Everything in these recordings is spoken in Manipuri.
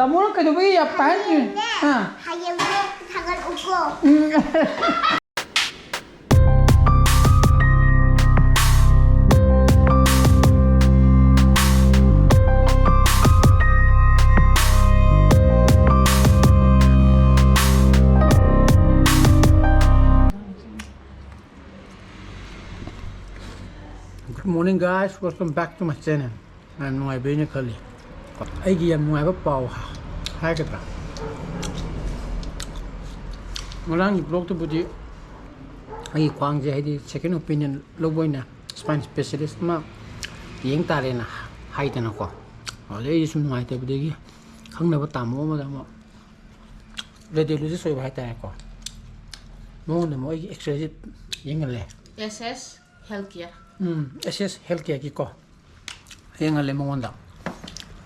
Tamu ka duwi ya pan. Ha. Hayang tangan uko. Good morning guys, welcome back to my channel. I'm Noai Bene Kali. I am Noai Pau. Hi Katra. Malang blog to Budi. I Kwang Jai second opinion Loboina, spine specialist ma Ying Tarena, height and a qua. All ladies from my Tabidi. Hung never tamo, madam. Ready to lose so high taco. More than more extra Yingale. SS Healthcare. SS Healthcare ki ko henga le monda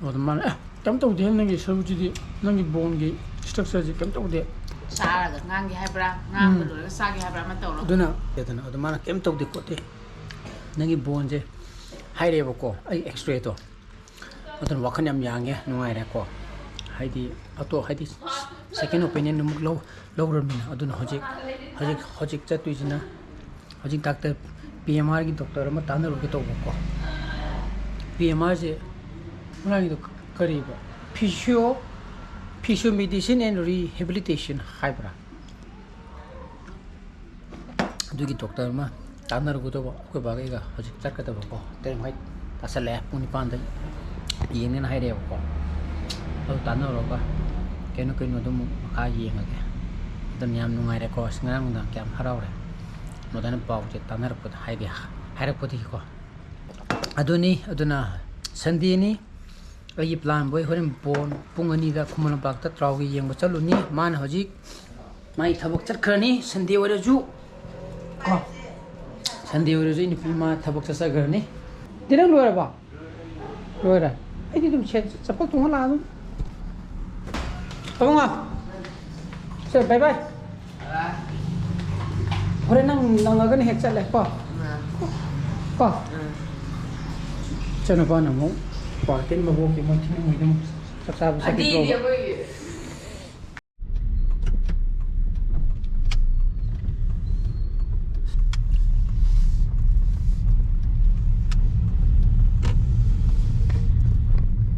od man kam to de nangi sabuji nangi bone gi structure ji kam to de Sa ga ngang gi haibra ngang ga lo sa gi haibra ma to lo duna yedana od man kam to de ko te nangi bone je haire bo ko ai x-ray to odon wakhan yam yang ye nungai ra ko haidi ato haidi second opinion numuk lo ron mina odun hojik cha tuijina hojik doctor PMR की डॉक्टर में ताने लोग तो वो PMR से उन्हें तो करीब फिजियो मेडिसिन एंड रिहेबिलिटेशन हाइब्रा जो की डॉक्टर में ताने लोग तो वो बागेगा हज़ चक्कर का तो वो तेरे भाई तासे ले पुनी पांडे ये नहीं हाइरे वो और ताने लोग का कहने कोई नो तो मुखा ये मगे तो नियम नुंगाई रे को सिंगरांग उन्हें क्या हराव रे Modern Bow Tanner put Hadia Haraputico Adoni Aduna Sandini a plan boy when born Punganida Kumana Bakta Trawi Yang Saluni Man Hojik my Tabok Kerni Sandi or a Jew Sandi or in Pima Tabok Sagarni didn't worry about Lora I didn't check support to Holland Come on say bye bye Ore nang agan hek cha le pa pa chana pa na mo pa tin ma bo ki mo tin mo dum sa sa sa ki pro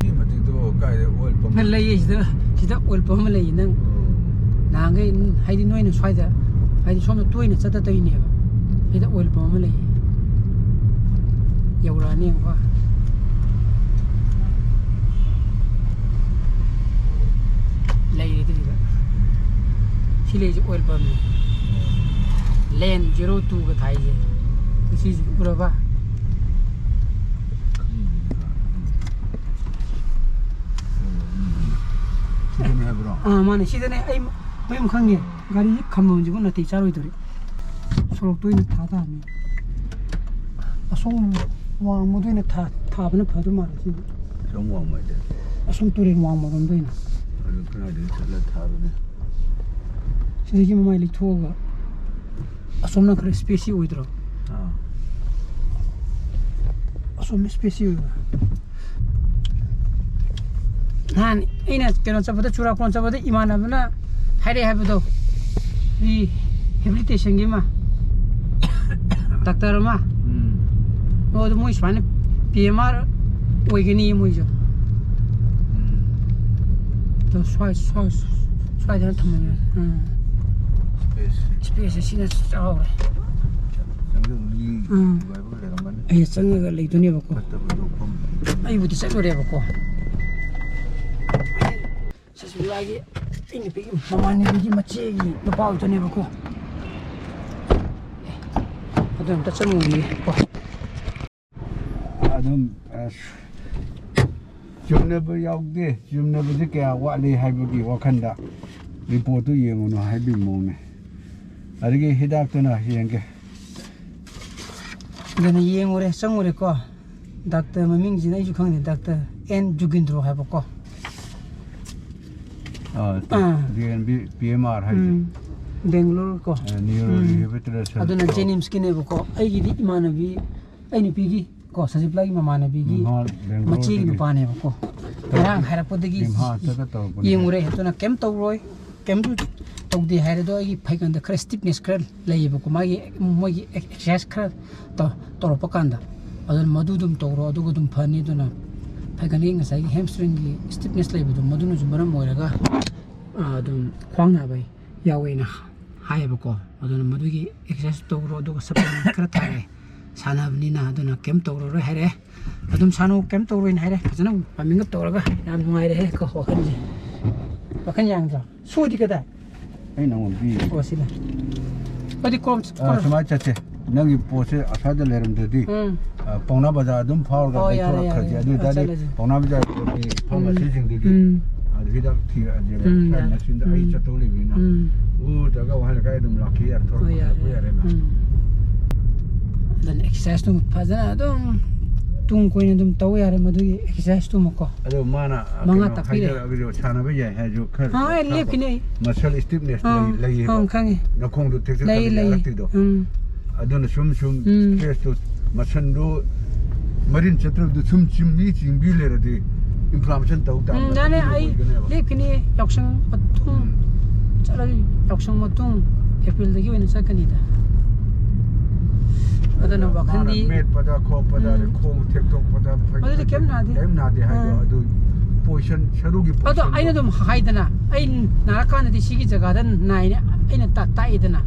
ni ma ti do kai de oil pump na le is da oil pump le nang na ngai hai di noi na swai da I saw the twin at the day never. It will bomb. You were running. Lady, she lays oil bomb. Lane 02 with high. This is Brava. Man, she's an I'm coming. Gari come on, you're going to teach our way. So, doing a tata me. A song one doing a tap and a paduma. someone might A song to in one more than doing. I don't know let her So, they give my little over. A song not a species withdraw. A song species. Han in it cannot support the Chura Conserva Imanavana. How do you have it? Rehabilitation game. Doctor Ma. Oh, the most fun PMR Wigany Mujo. The Swai don't space in its all. It's another late to never go. I would say whatever go. Says we like it. In the Mamma never much about to never go. I don't touch a movie. I don't you never out there, you never take what they have to be walking that report to you on a happy moment. I get hit after now here. Then a year or somewhere call Dr. Mamings in education, Dr. N. Jugindro have a call. PMR Bangalore ko. Neuro rehabilitation. Aduna Jenim skin evo ko. Ay gidi imana bi ay ni pigi ko Sajipla gi mamana bi gi machi gi mapane ba ko Mirang haira podagi yengure hetuna kem tawroi kem tu tawdi haira do gi phaikan da khara stiffness khara lei ba ko magi mogi exercise khara to pakanda adun madudum tawro adugo dum phani duna phaikan gi ngasai gi hamstring gi stiffness lei ba dum madunu jumaram moiraga adum khwang na bai yawe na hai ba ko aduna madugi exercise tawro adugo supplement khara thare sanabni na aduna kem tawro ro haire adum sanu kem tawro in haire fazana paming up tawraga yam nungai re ko wakan yang ja sudi kada ai nang bi o sila adi kom sama chache nang i pose asada leram de di pauna baza dum phawr ga thora khaji adu da di pauna baza ki phawma sing de di adu hida thi ade na sin da ai chato le bi na o daga wa ha ga dum lakhi ar thora ko ya re na dan exercise tu fazana dum tung ko dum taw ya re madu exercise tu mako ado mana manga takire ado chana ba ya ha jo khar ha le kine muscle stiffness lai ha khange na khong du tek tek lakti do aduna sum stress to masando marin chatra du sum chimni chimbi le re de inflammation tau ta dane ai le kine yaksang patung chala yaksang matung april da gi wena sakani da adana wakhandi met pada kho pada khong tek tok pada adu kem na de ha do adu position sharu gi adu aina dum haidana ai narakana di sigi jaga dan naina aina ta idana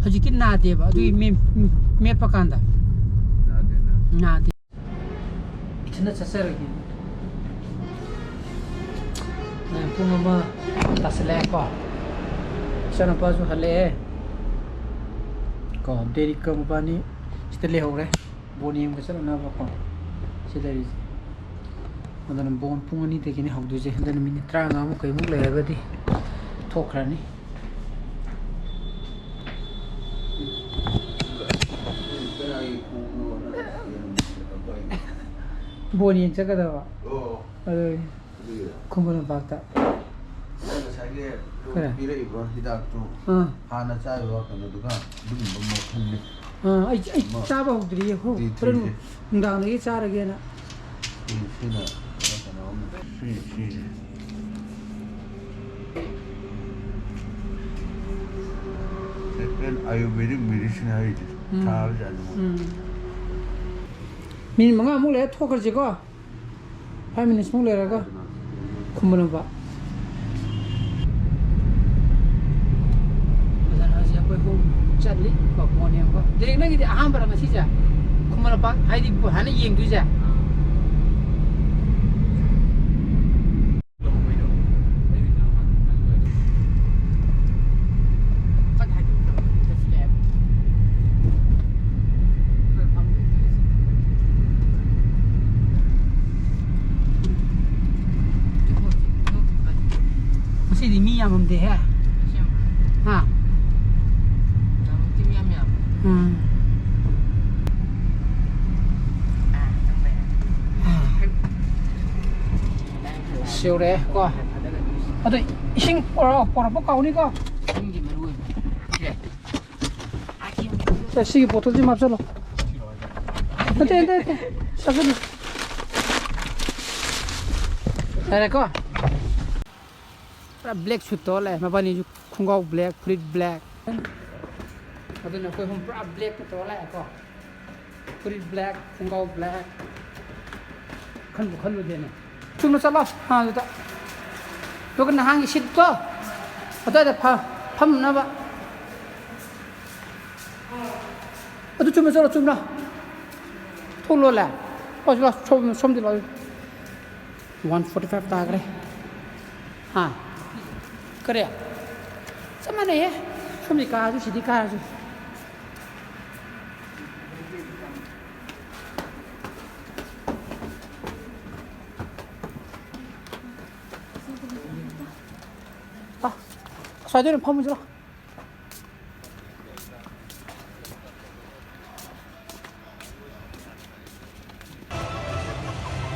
hojiki na de ba adu me pakanda na de itna chasaragi na pungama tasle ko sana pasu hale ko deri company stele ho re bonium ke sala na ba ko sidari madan bon pungani de kini hawdu je dan minute 30 mu kai mu le ga di thokrani bonium jaga da ba kumana bakta kare pira ibro hidak tu hana chai wa kana duga dum mo khanne ai chaba hudri ho pranu ndang ni charage na sina kana om si second ayurvedic medicine hai thar janu min manga mu le thokar ji ko 5 minutes mu le ra ko kumana ba chali ko boniam ko direk na gidi aham bara masi ja kumara pa haidi hana yeng du ja masi di mi yamam de ha ha siêu đấy qua ở đây sinh bỏ bóc cầu đi con để xì bộ tôi đi mặc cho nó đây sao cái đây này con black suit to lại mà bao nhiêu không có black fleet black ở đây là không black to lại con fleet black không có black khăn luôn đây này chúng nó sao lo ha rồi đó tôi cần hàng gì xịt to ở đây là phăm nó vậy ở đây chúng nó sao lo chúng nó thôi luôn là ôi lo xôm đi rồi 145 ta cái này ha cái này sao mà này xôm đi cả chứ xịt đi cả chứ 사전에 파면 줘.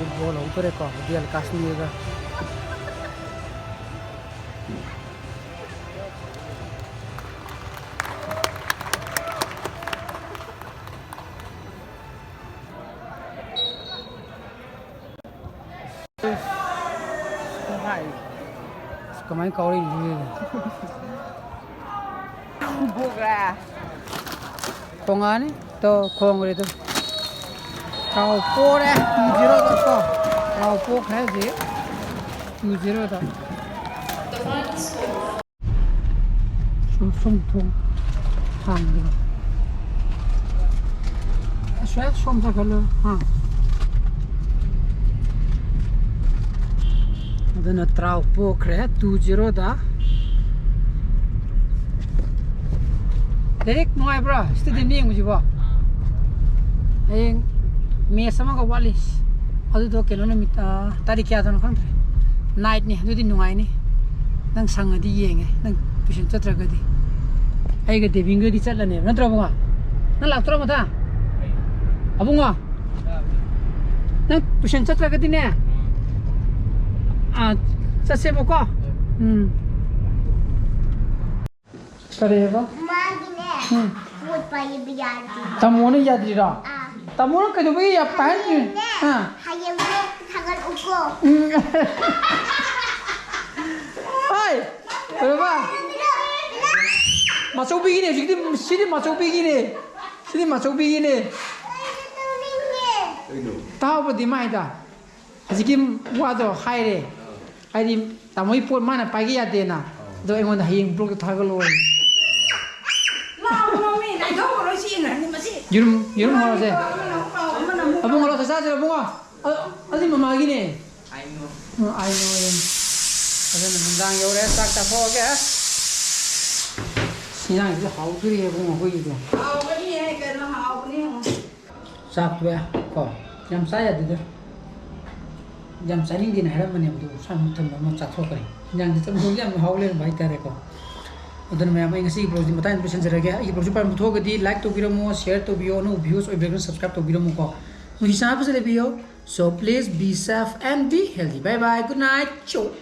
이거 뭐 어떻게 할까? 어디 할 가스니가. kemain kau ini. Buka. Kongan ni, to kong itu. Kau po deh, 20 tu kau. Kau po kaya je, 20 tu. Som tu, hang tu. Saya som tak kalau, ha. Ada nak trau po kaya 20 dah. Derek noai bro, studi ni yang mujiba. Ayeng me sama ka walis. Adu to keno na mita tari kya tan kan. Night ni, adu din noai ni. Nang sanga di yeng nang tuition chatra ga di. Ai ga deving ga di chatla ne. Natra bunga. Nang lak tra mata. Abunga. Nang tuition chatra ga di ne. Ah, sa se boko. Kare ba? Food pa yung biyadi. Tamu ni yadri ra. Tamu na kado bagi ya pan ni. Ha. Hayang mo tangan uko. Hai. Kare ba? Masuk begini, jadi sini masuk begini. Sini masuk begini. Tahu apa di mana dah? Jadi wadah hai le. Hai di tamu ipun mana pagi ya dena. Do engon dah yang blok tagaloi. Yurum hora se. Abang kalau saja abang adi mama gini. I know. I know yan. Ada nandang yo re sak tak po ke. Sinang itu hau kiri abang aku itu. Hau ni hai kan hau ni. Sak tu ya. Ko. Jam saya tu. Jam saya ni din hari mana tu. Sam tu mama sak tu kari. Yang tu mungkin jam hau le baik tak reko. Udah nama yang ngasih proses di mata introduction jerage. Ini proses paling mudah ke di like to video mo, share to video, no views or background subscribe to video mo ko. Mungkin sana apa saja video. So please be safe and be healthy. Bye bye. Good night. Ciao.